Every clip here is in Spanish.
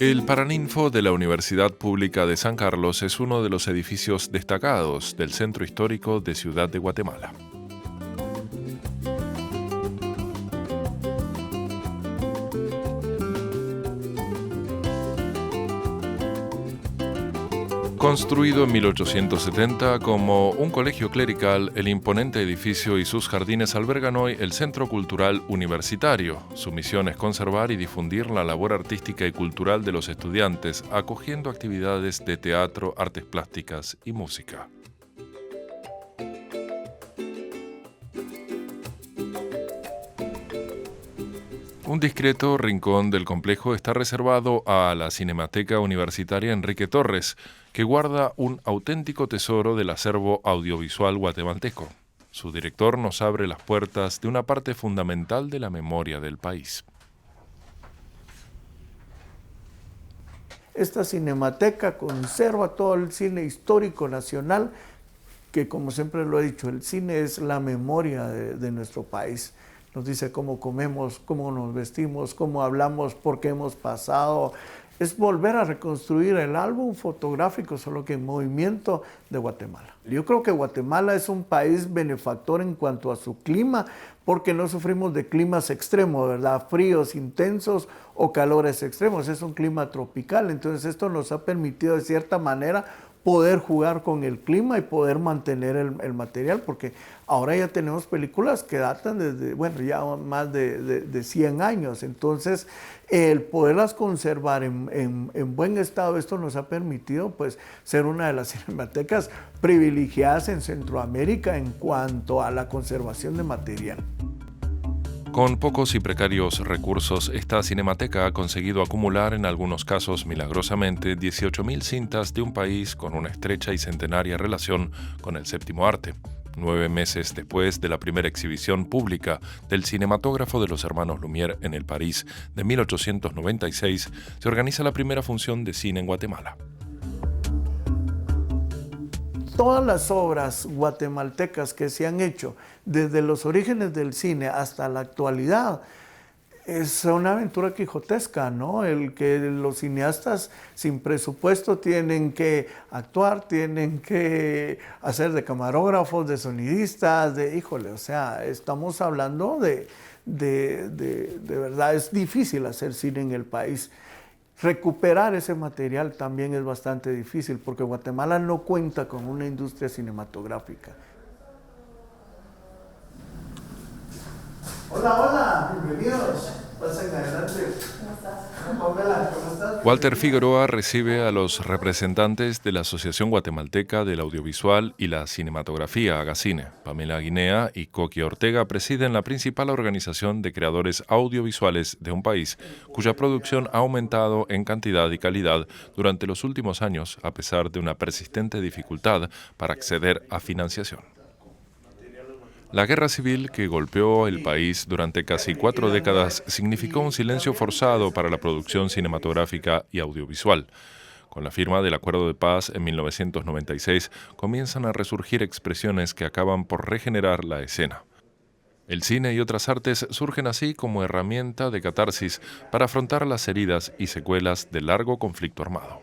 El Paraninfo de la Universidad Pública de San Carlos es uno de los edificios destacados del centro histórico de Ciudad de Guatemala. Construido en 1870 como un colegio clerical, el imponente edificio y sus jardines albergan hoy el Centro Cultural Universitario. Su misión es conservar y difundir la labor artística y cultural de los estudiantes, acogiendo actividades de teatro, artes plásticas y música. Un discreto rincón del complejo está reservado a la Cinemateca Universitaria Enrique Torres, que guarda un auténtico tesoro del acervo audiovisual guatemalteco. Su director nos abre las puertas de una parte fundamental de la memoria del país. Esta cinemateca conserva todo el cine histórico nacional, que como siempre lo he dicho, el cine es la memoria de nuestro país. Nos dice cómo comemos, cómo nos vestimos, cómo hablamos, por qué hemos pasado. Es volver a reconstruir el álbum fotográfico, solo que en movimiento, de Guatemala. Yo creo que Guatemala es un país benefactor en cuanto a su clima, porque no sufrimos de climas extremos, ¿verdad? Fríos intensos o calores extremos. Es un clima tropical, entonces esto nos ha permitido de cierta manera poder jugar con el clima y poder mantener el material, porque ahora ya tenemos películas que datan desde, bueno, ya más de 100 años, entonces el poderlas conservar en buen estado, esto nos ha permitido pues ser una de las cinematecas privilegiadas en Centroamérica en cuanto a la conservación de material. Con pocos y precarios recursos, esta cinemateca ha conseguido acumular, en algunos casos milagrosamente, 18.000 cintas de un país con una estrecha y centenaria relación con el séptimo arte. 9 meses después de la primera exhibición pública del cinematógrafo de los hermanos Lumière en el París de 1896, se organiza la primera función de cine en Guatemala. Todas las obras guatemaltecas que se han hecho desde los orígenes del cine hasta la actualidad es una aventura quijotesca, ¿no? El que los cineastas sin presupuesto tienen que actuar, tienen que hacer de camarógrafos, de sonidistas, o sea, estamos hablando de verdad, es difícil hacer cine en el país. Recuperar ese material también es bastante difícil porque Guatemala no cuenta con una industria cinematográfica. Hola, bienvenidos. Pasen adelante. ¿Cómo estás? Pamela, ¿cómo estás? Walter Figueroa recibe a los representantes de la Asociación Guatemalteca del Audiovisual y la Cinematografía, Agacine. Pamela Guinea y Coqui Ortega presiden la principal organización de creadores audiovisuales de un país, cuya producción ha aumentado en cantidad y calidad durante los últimos años, a pesar de una persistente dificultad para acceder a financiación. La guerra civil que golpeó el país durante casi 4 décadas significó un silencio forzado para la producción cinematográfica y audiovisual. Con la firma del Acuerdo de Paz en 1996, comienzan a resurgir expresiones que acaban por regenerar la escena. El cine y otras artes surgen así como herramienta de catarsis para afrontar las heridas y secuelas del largo conflicto armado.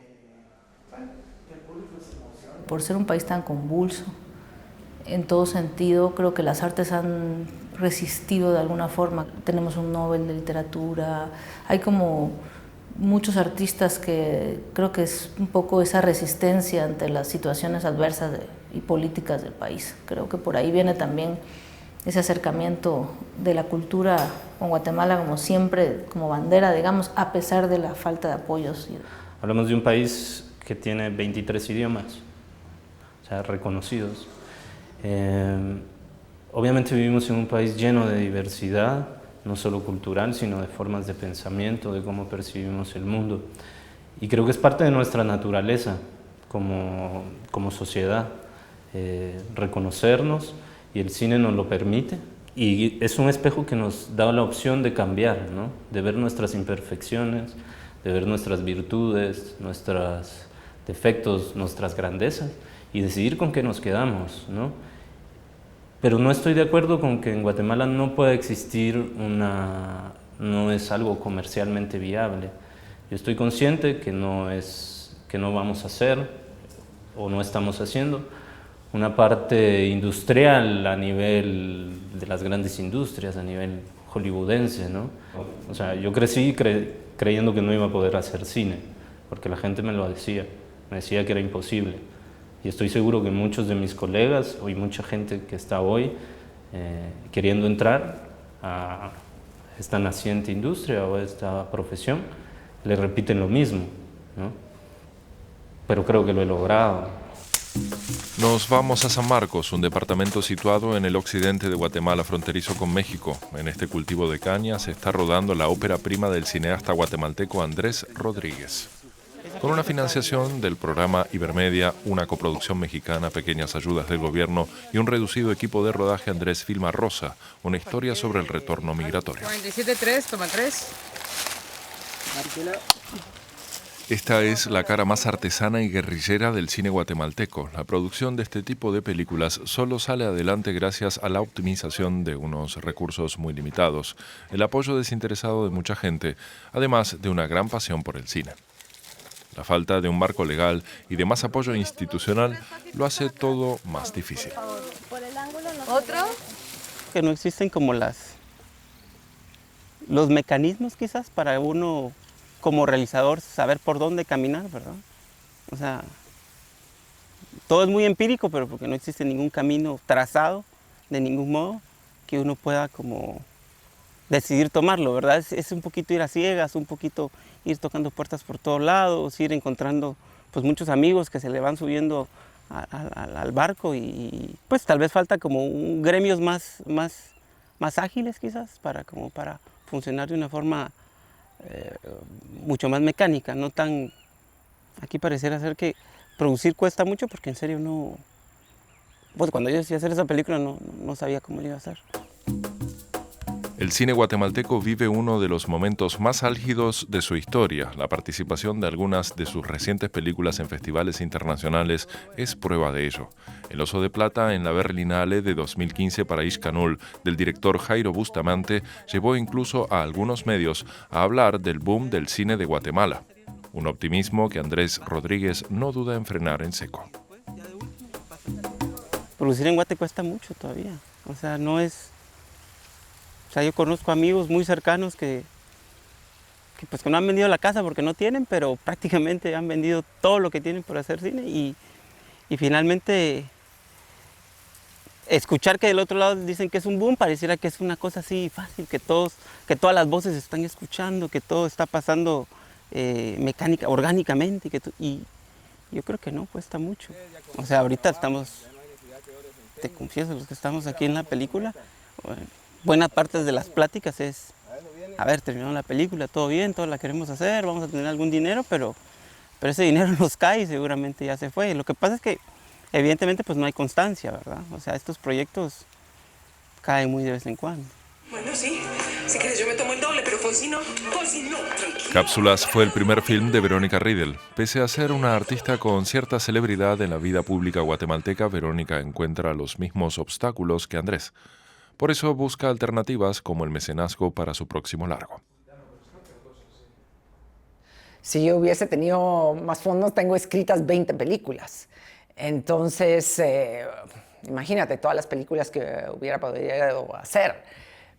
Por ser un país tan convulso, en todo sentido, creo que las artes han resistido de alguna forma. Tenemos un Nobel de literatura, hay como muchos artistas que creo que es un poco esa resistencia ante las situaciones adversas y políticas del país. Creo que por ahí viene también ese acercamiento de la cultura con Guatemala como siempre, como bandera, digamos, a pesar de la falta de apoyos. Hablamos de un país que tiene 23 idiomas, o sea, reconocidos. Obviamente vivimos en un país lleno de diversidad, no solo cultural, sino de formas de pensamiento, de cómo percibimos el mundo. Y creo que es parte de nuestra naturaleza como sociedad, reconocernos, y el cine nos lo permite. Y es un espejo que nos da la opción de cambiar, ¿no? De ver nuestras imperfecciones, de ver nuestras virtudes, nuestros defectos, nuestras grandezas, y decidir con qué nos quedamos, ¿no? Pero no estoy de acuerdo con que en Guatemala no pueda existir no es algo comercialmente viable. Yo estoy consciente que no vamos a hacer o no estamos haciendo una parte industrial a nivel de las grandes industrias, a nivel hollywoodense, ¿no? O sea, yo crecí creyendo que no iba a poder hacer cine, porque la gente me lo decía, me decía que era imposible. Y estoy seguro que muchos de mis colegas y mucha gente que está hoy queriendo entrar a esta naciente industria o a esta profesión, le repiten lo mismo, ¿no? Pero creo que lo he logrado. Nos vamos a San Marcos, un departamento situado en el occidente de Guatemala, fronterizo con México. En este cultivo de caña se está rodando la ópera prima del cineasta guatemalteco Andrés Rodríguez. Con una financiación del programa Ibermedia, una coproducción mexicana, pequeñas ayudas del gobierno y un reducido equipo de rodaje, Andrés filma Rosa, una historia sobre el retorno migratorio. 47.3, toma 3. Esta es la cara más artesana y guerrillera del cine guatemalteco. La producción de este tipo de películas solo sale adelante gracias a la optimización de unos recursos muy limitados, el apoyo desinteresado de mucha gente, además de una gran pasión por el cine. La falta de un marco legal y de más apoyo institucional lo hace todo más difícil. ¿Otro? Que no existen como los mecanismos quizás para uno como realizador saber por dónde caminar, ¿verdad? O sea, todo es muy empírico, pero porque no existe ningún camino trazado de ningún modo que uno pueda como decidir tomarlo, ¿verdad? Es un poquito ir a ciegas, un poquito ir tocando puertas por todos lados, ir encontrando pues muchos amigos que se le van subiendo al barco y pues tal vez falta como gremios más ágiles quizás para funcionar de una forma mucho más mecánica, no tan... Aquí pareciera ser que producir cuesta mucho porque en serio no... Pues cuando yo decía hacer esa película no sabía cómo lo iba a hacer. El cine guatemalteco vive uno de los momentos más álgidos de su historia. La participación de algunas de sus recientes películas en festivales internacionales es prueba de ello. El Oso de Plata en la Berlinale de 2015 para Ixcanul, del director Jairo Bustamante, llevó incluso a algunos medios a hablar del boom del cine de Guatemala. Un optimismo que Andrés Rodríguez no duda en frenar en seco. Producir en Guate cuesta mucho todavía. O sea, no es... O sea, yo conozco amigos muy cercanos que no han vendido la casa porque no tienen, pero prácticamente han vendido todo lo que tienen por hacer cine y finalmente escuchar que del otro lado dicen que es un boom, pareciera que es una cosa así fácil, que todas las voces están escuchando, que todo está pasando orgánicamente y yo creo que no, cuesta mucho. O sea, ahorita te confieso, los que estamos aquí en la película, buenas partes de las pláticas es, a ver, terminó la película, todo bien, todos la queremos hacer, vamos a tener algún dinero, pero ese dinero nos cae y seguramente ya se fue. Lo que pasa es que evidentemente pues no hay constancia, ¿verdad? O sea, estos proyectos caen muy de vez en cuando. Bueno, sí. Si quieres yo me tomo el doble, pero Fonsi no, tranquilo. Cápsulas fue el primer film de Verónica Riedel. Pese a ser una artista con cierta celebridad en la vida pública guatemalteca, Verónica encuentra los mismos obstáculos que Andrés. Por eso busca alternativas como el mecenazgo para su próximo largo. Si yo hubiese tenido más fondos, tengo escritas 20 películas. Entonces, imagínate todas las películas que hubiera podido hacer.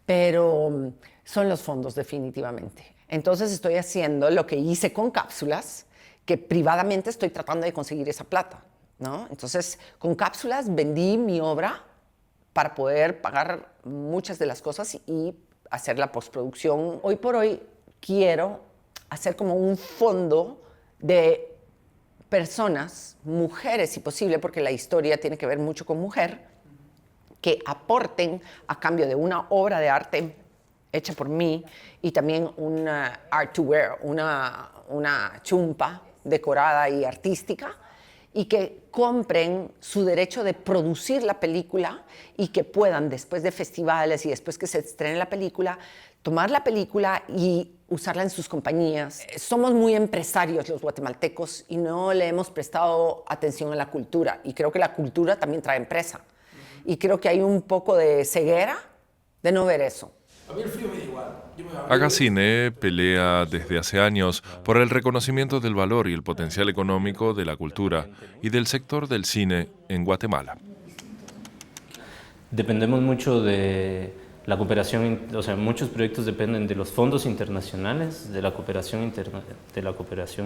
Pero son los fondos definitivamente. Entonces estoy haciendo lo que hice con Cápsulas, que privadamente estoy tratando de conseguir esa plata, ¿no? Entonces, con Cápsulas vendí mi obra para poder pagar muchas de las cosas y hacer la postproducción. Hoy por hoy quiero hacer como un fondo de personas, mujeres si posible, porque la historia tiene que ver mucho con mujer, que aporten a cambio de una obra de arte hecha por mí y también una art to wear, una chumpa decorada y artística, y que compren su derecho de producir la película y que puedan, después de festivales y después que se estrene la película, tomar la película y usarla en sus compañías. Somos muy empresarios los guatemaltecos y no le hemos prestado atención a la cultura, y creo que la cultura también trae empresa. Y creo que hay un poco de ceguera de no ver eso. A mí el frío me da igual. Agacine pelea desde hace años por el reconocimiento del valor y el potencial económico de la cultura y del sector del cine en Guatemala. Dependemos mucho de la cooperación, o sea, muchos proyectos dependen de los fondos internacionales, de la cooperación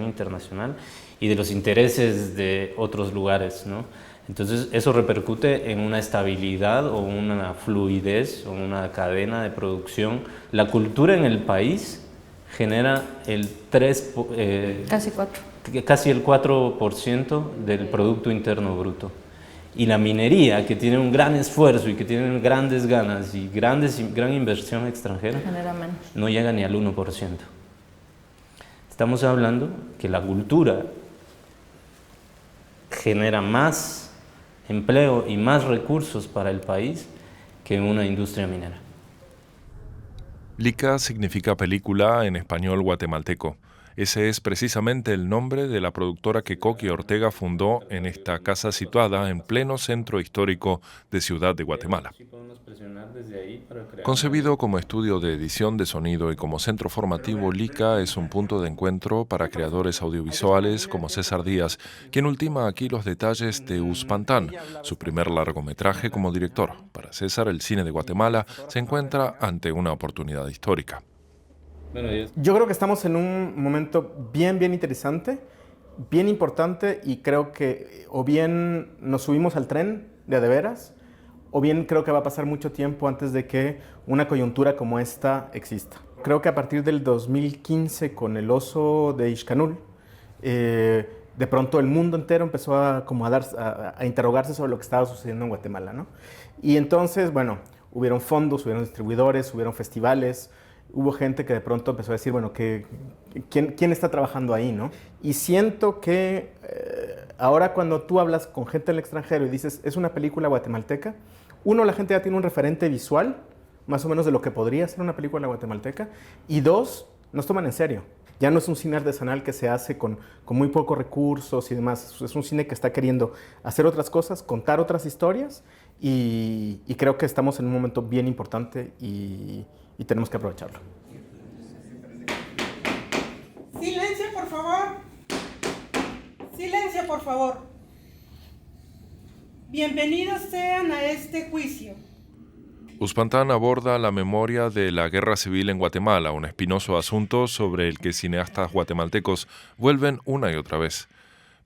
internacional y de los intereses de otros lugares, ¿no? Entonces eso repercute en una estabilidad o una fluidez o una cadena de producción. La cultura en el país genera el casi el 4% del Producto Interno Bruto. Y la minería, que tiene un gran esfuerzo y que tiene grandes ganas y gran inversión extranjera, no llega ni al 1%. Estamos hablando que la cultura genera más empleo y más recursos para el país que una industria minera. LICA significa película en español guatemalteco. Ese es precisamente el nombre de la productora que Coqui Ortega fundó en esta casa situada en pleno centro histórico de Ciudad de Guatemala. Concebido como estudio de edición de sonido y como centro formativo, LICA es un punto de encuentro para creadores audiovisuales como César Díaz, quien ultima aquí los detalles de Uspantán, su primer largometraje como director. Para César, el cine de Guatemala se encuentra ante una oportunidad histórica. Yo creo que estamos en un momento bien interesante, bien importante, y creo que o bien nos subimos al tren de veras, o bien creo que va a pasar mucho tiempo antes de que una coyuntura como esta exista. Creo que a partir del 2015, con el oso de Ixcanul, de pronto el mundo entero empezó a interrogarse sobre lo que estaba sucediendo en Guatemala, ¿no? Y entonces, bueno, hubieron fondos, hubieron distribuidores, hubieron festivales. Hubo gente que de pronto empezó a decir, bueno, ¿quién está trabajando ahí, no? Y siento que ahora cuando tú hablas con gente del extranjero y dices, es una película guatemalteca, uno, la gente ya tiene un referente visual, más o menos de lo que podría ser una película guatemalteca, y dos, nos toman en serio. Ya no es un cine artesanal que se hace con muy pocos recursos y demás. Es un cine que está queriendo hacer otras cosas, contar otras historias, y creo que estamos en un momento bien importante y tenemos que aprovecharlo. Silencio, por favor. Silencio, por favor. Bienvenidos sean a este juicio. Uspantán aborda la memoria de la guerra civil en Guatemala, un espinoso asunto sobre el que cineastas guatemaltecos vuelven una y otra vez.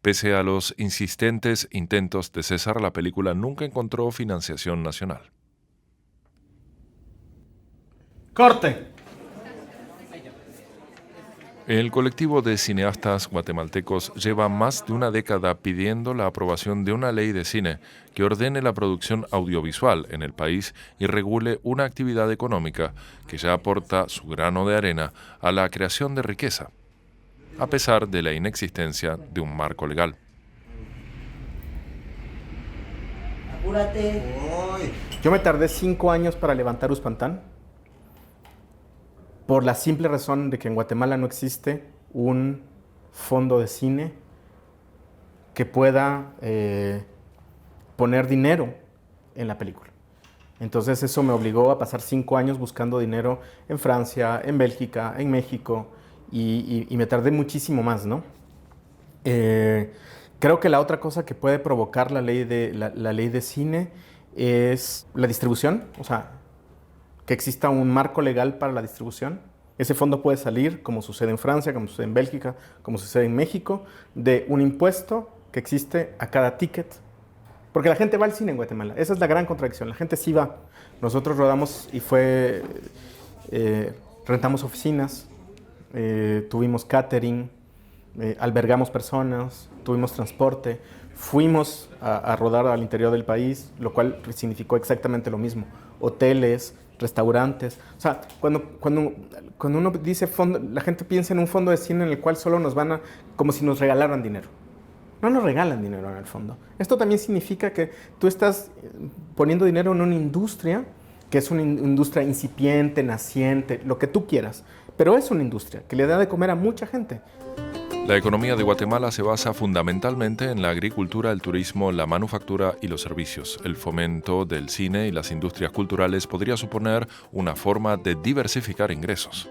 Pese a los insistentes intentos de César, la película nunca encontró financiación nacional. ¡Corte! El colectivo de cineastas guatemaltecos lleva más de una década pidiendo la aprobación de una ley de cine que ordene la producción audiovisual en el país y regule una actividad económica que ya aporta su grano de arena a la creación de riqueza, a pesar de la inexistencia de un marco legal. Apúrate. Yo me tardé 5 años para levantar Uspantán, por la simple razón de que en Guatemala no existe un fondo de cine que pueda poner dinero en la película. Entonces eso me obligó a pasar 5 años buscando dinero en Francia, en Bélgica, en México, y me tardé muchísimo más, ¿no? Creo que la otra cosa que puede provocar la ley de cine es la distribución, o sea, que exista un marco legal para la distribución. Ese fondo puede salir, como sucede en Francia, como sucede en Bélgica, como sucede en México, de un impuesto que existe a cada ticket. Porque la gente va al cine en Guatemala. Esa es la gran contradicción. La gente sí va. Nosotros rodamos y rentamos oficinas, tuvimos catering, albergamos personas, tuvimos transporte, fuimos a rodar al interior del país, lo cual significó exactamente lo mismo. Hoteles, restaurantes. O sea, cuando uno dice fondo, la gente piensa en un fondo de cine en el cual solo nos van como si nos regalaran dinero. No nos regalan dinero en el fondo. Esto también significa que tú estás poniendo dinero en una industria que es una industria incipiente, naciente, lo que tú quieras, pero es una industria que le da de comer a mucha gente. La economía de Guatemala se basa fundamentalmente en la agricultura, el turismo, la manufactura y los servicios. El fomento del cine y las industrias culturales podría suponer una forma de diversificar ingresos.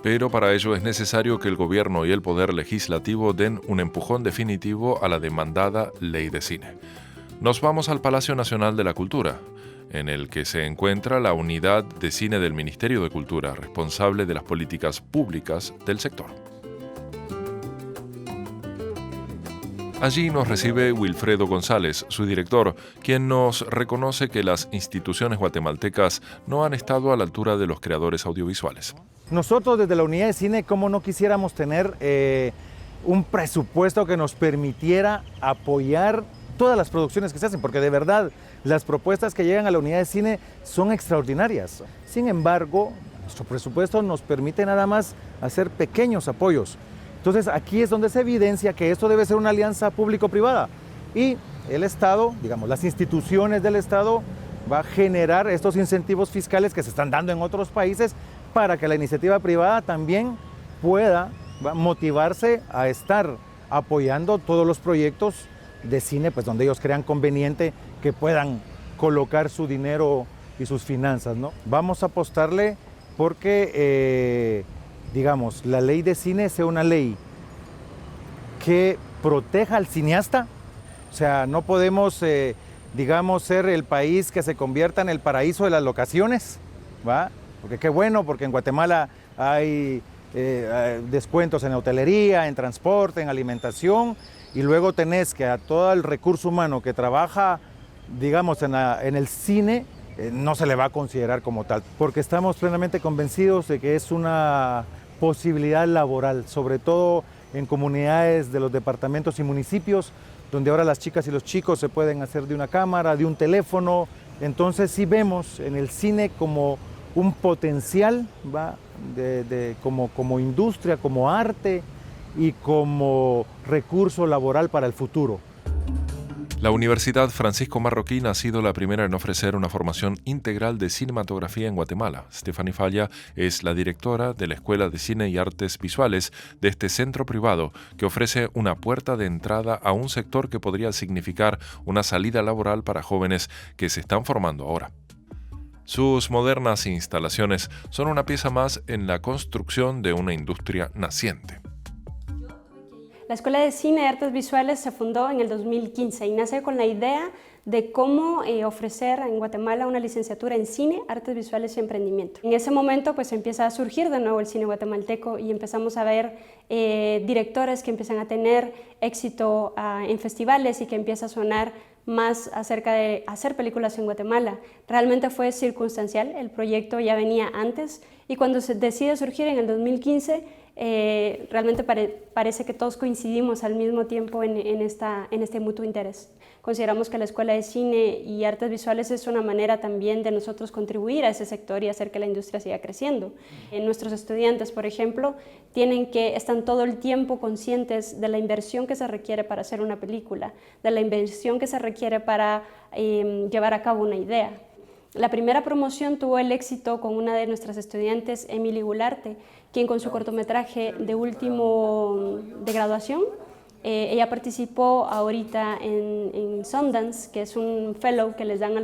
Pero para ello es necesario que el gobierno y el poder legislativo den un empujón definitivo a la demandada ley de cine. Nos vamos al Palacio Nacional de la Cultura, en el que se encuentra la unidad de cine del Ministerio de Cultura, responsable de las políticas públicas del sector. Allí nos recibe Wilfredo González, su director, quien nos reconoce que las instituciones guatemaltecas no han estado a la altura de los creadores audiovisuales. Nosotros desde la unidad de cine, ¿cómo no quisiéramos tener un presupuesto que nos permitiera apoyar todas las producciones que se hacen? Porque de verdad, las propuestas que llegan a la unidad de cine son extraordinarias. Sin embargo, nuestro presupuesto nos permite nada más hacer pequeños apoyos. Entonces, aquí es donde se evidencia que esto debe ser una alianza público-privada. Y el Estado, digamos, las instituciones del Estado, va a generar estos incentivos fiscales que se están dando en otros países para que la iniciativa privada también pueda motivarse a estar apoyando todos los proyectos de cine, pues donde ellos crean conveniente que puedan colocar su dinero y sus finanzas, ¿no? Vamos a apostarle porque, digamos, la ley de cine sea una ley que proteja al cineasta. O sea, no podemos, digamos, ser el país que se convierta en el paraíso de las locaciones, ¿va? Porque qué bueno, porque en Guatemala hay descuentos en hotelería, en transporte, en alimentación, y luego tenés que a todo el recurso humano que trabaja, digamos, en el cine, no se le va a considerar como tal, porque estamos plenamente convencidos de que es una posibilidad laboral, sobre todo en comunidades de los departamentos y municipios, donde ahora las chicas y los chicos se pueden hacer de una cámara, de un teléfono. Entonces sí vemos en el cine como un potencial, ¿va? Como industria, como arte y como recurso laboral para el futuro. La Universidad Francisco Marroquín ha sido la primera en ofrecer una formación integral de cinematografía en Guatemala. Stephanie Falla es la directora de la Escuela de Cine y Artes Visuales de este centro privado que ofrece una puerta de entrada a un sector que podría significar una salida laboral para jóvenes que se están formando ahora. Sus modernas instalaciones son una pieza más en la construcción de una industria naciente. La Escuela de Cine y Artes Visuales se fundó en el 2015 y nace con la idea de cómo ofrecer en Guatemala una licenciatura en Cine, Artes Visuales y Emprendimiento. En ese momento pues empieza a surgir de nuevo el cine guatemalteco y empezamos a ver directores que empiezan a tener éxito en festivales y que empieza a sonar más acerca de hacer películas en Guatemala. Realmente fue circunstancial, el proyecto ya venía antes y cuando se decide surgir en el 2015 realmente parece que todos coincidimos al mismo tiempo en este mutuo interés. Consideramos que la Escuela de Cine y Artes Visuales es una manera también de nosotros contribuir a ese sector y hacer que la industria siga creciendo. Nuestros estudiantes, por ejemplo, están todo el tiempo conscientes de la inversión que se requiere para hacer una película, de la inversión que se requiere para llevar a cabo una idea. La primera promoción tuvo el éxito con una de nuestras estudiantes, Emily Gularte, quien con su cortometraje de último de graduación, ella participó ahorita en Sundance, que es un fellow que les dan a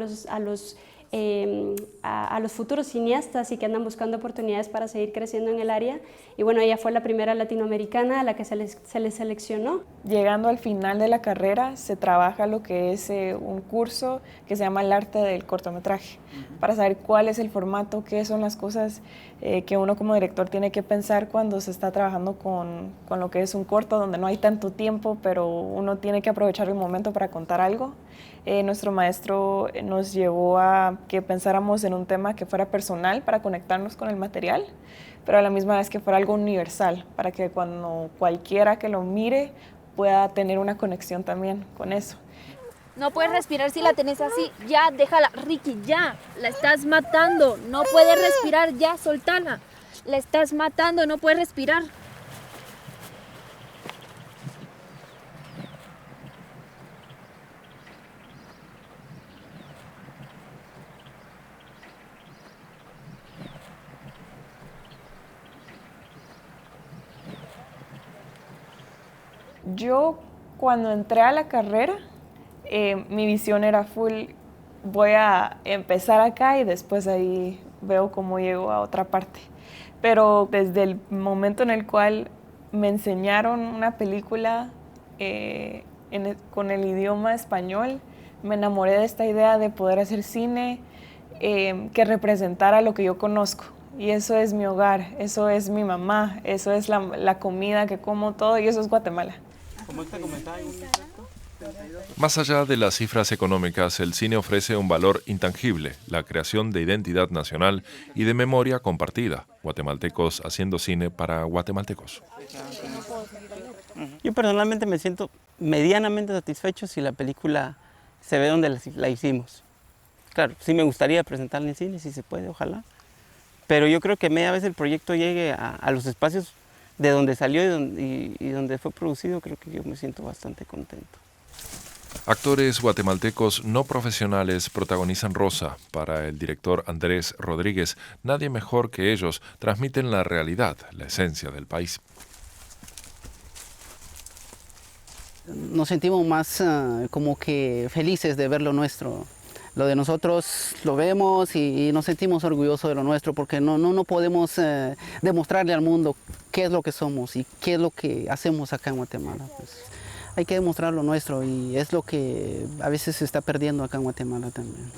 los futuros cineastas y que andan buscando oportunidades para seguir creciendo en el área. Y bueno, ella fue la primera latinoamericana a la que se les seleccionó. Llegando al final de la carrera se trabaja lo que es un curso que se llama el arte del cortometraje, para saber cuál es el formato, qué son las cosas que uno como director tiene que pensar cuando se está trabajando con lo que es un corto donde no hay tanto tiempo, pero uno tiene que aprovechar el momento para contar algo. Nuestro maestro nos llevó a que pensáramos en un tema que fuera personal para conectarnos con el material, pero a la misma vez que fuera algo universal, para que cuando cualquiera que lo mire pueda tener una conexión también con eso. No puedes respirar si la tenés así. Ya, déjala. Ricky, ya. La estás matando. No puedes respirar. Ya, soltala. La estás matando. No puedes respirar. Yo cuando entré a la carrera, mi visión era full, voy a empezar acá y después ahí veo cómo llego a otra parte. Pero desde el momento en el cual me enseñaron una película con el idioma español, me enamoré de esta idea de poder hacer cine que representara lo que yo conozco. Y eso es mi hogar, eso es mi mamá, eso es la comida que como, todo, y eso es Guatemala. Más allá de las cifras económicas, el cine ofrece un valor intangible, la creación de identidad nacional y de memoria compartida. Guatemaltecos haciendo cine para guatemaltecos. Yo personalmente me siento medianamente satisfecho si la película se ve donde la hicimos. Claro, sí me gustaría presentarla en cine, si se puede, ojalá. Pero yo creo que media vez el proyecto llegue a los espacios de donde salió y donde fue producido, creo que yo me siento bastante contento. Actores guatemaltecos no profesionales protagonizan Rosa. Para el director Andrés Rodríguez, nadie mejor que ellos transmiten la realidad, la esencia del país. Nos sentimos más como que felices de ver lo nuestro. Lo de nosotros lo vemos y nos sentimos orgullosos de lo nuestro porque no podemos demostrarle al mundo qué es lo que somos y qué es lo que hacemos acá en Guatemala. Pues, hay que demostrar lo nuestro y es lo que a veces se está perdiendo acá en Guatemala también.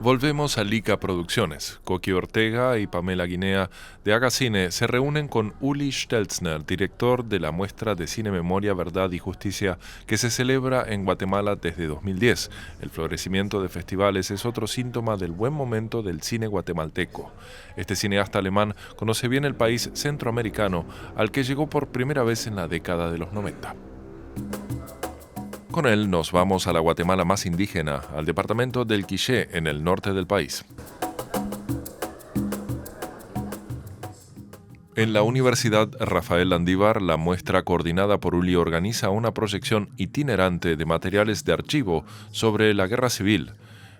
Volvemos a Lica Producciones. Coqui Ortega y Pamela Guinea de Agacine se reúnen con Uli Stelzner, director de la muestra de Cine Memoria, Verdad y Justicia que se celebra en Guatemala desde 2010. El florecimiento de festivales es otro síntoma del buen momento del cine guatemalteco. Este cineasta alemán conoce bien el país centroamericano al que llegó por primera vez en la década de los 90. Con él nos vamos a la Guatemala más indígena, al departamento del Quiché, en el norte del país. En la Universidad Rafael Landívar, la muestra coordinada por Uli organiza una proyección itinerante de materiales de archivo sobre la guerra civil.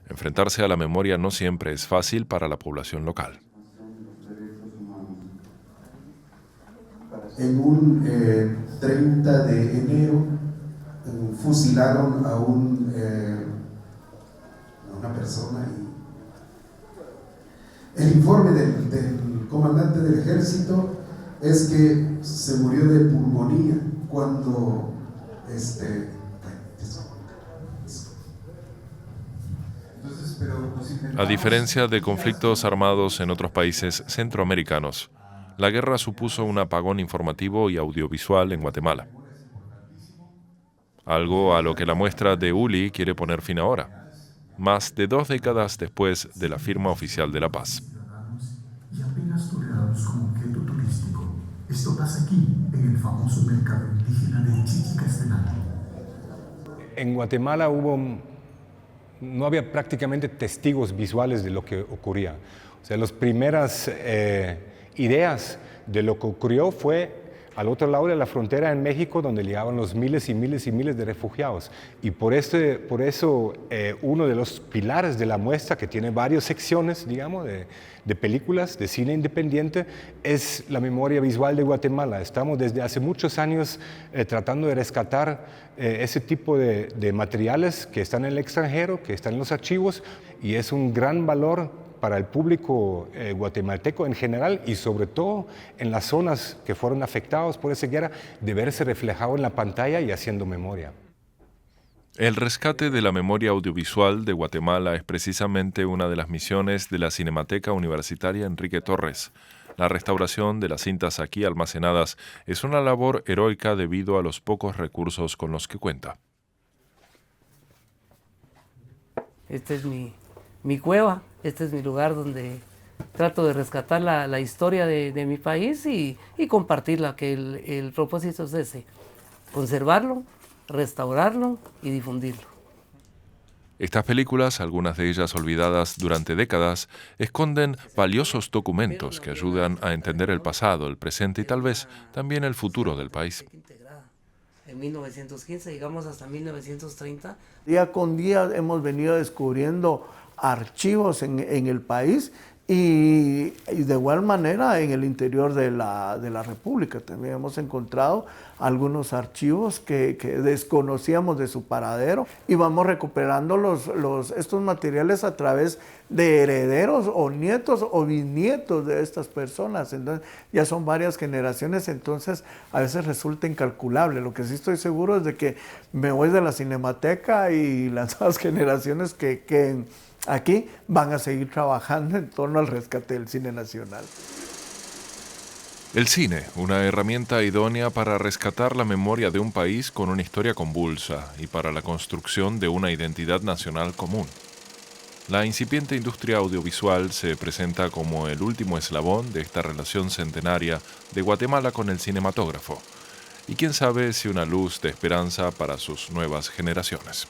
Enfrentarse a la memoria no siempre es fácil para la población local. En un 30 de enero fusilaron a una persona y el informe del comandante del ejército es que se murió de pulmonía cuando A diferencia de conflictos armados en otros países centroamericanos, la guerra supuso un apagón informativo y audiovisual en Guatemala. Algo a lo que la muestra de Uli quiere poner fin ahora, más de 2 décadas después de la firma oficial de la paz. Y apenas tolerados como objeto turístico. Esto pasa aquí, en el famoso mercado indígena de Chichicastenango. En Guatemala no había prácticamente testigos visuales de lo que ocurría. O sea, las primeras ideas de lo que ocurrió fue al otro lado de la frontera en México, donde llegaban los miles y miles y miles de refugiados. Y por eso uno de los pilares de la muestra, que tiene varias secciones, digamos, de películas, de cine independiente, es la memoria visual de Guatemala. Estamos desde hace muchos años tratando de rescatar ese tipo de materiales que están en el extranjero, que están en los archivos, y es un gran valor para el público guatemalteco en general y sobre todo en las zonas que fueron afectadas por esa guerra, de verse reflejado en la pantalla y haciendo memoria. El rescate de la memoria audiovisual de Guatemala es precisamente una de las misiones de la Cinemateca Universitaria Enrique Torres. La restauración de las cintas aquí almacenadas es una labor heroica debido a los pocos recursos con los que cuenta. Esta es mi cueva, este es mi lugar donde trato de rescatar la historia de mi país y compartirla, que el propósito es ese, conservarlo, restaurarlo y difundirlo. Estas películas, algunas de ellas olvidadas durante décadas, esconden valiosos documentos que ayudan a entender el pasado, el presente y tal vez también el futuro del país. En 1915 llegamos hasta 1930. Día con día hemos venido descubriendo archivos en el país Y de igual manera en el interior de la República también hemos encontrado algunos archivos que desconocíamos de su paradero y vamos recuperando estos materiales a través de herederos o nietos o bisnietos de estas personas. Entonces ya son varias generaciones, entonces a veces resulta incalculable. Lo que sí estoy seguro es de que me voy de la Cinemateca y las nuevas generaciones que aquí van a seguir trabajando en torno al rescate del cine nacional. El cine, una herramienta idónea para rescatar la memoria de un país con una historia convulsa y para la construcción de una identidad nacional común. La incipiente industria audiovisual se presenta como el último eslabón de esta relación centenaria de Guatemala con el cinematógrafo, y quién sabe si una luz de esperanza para sus nuevas generaciones.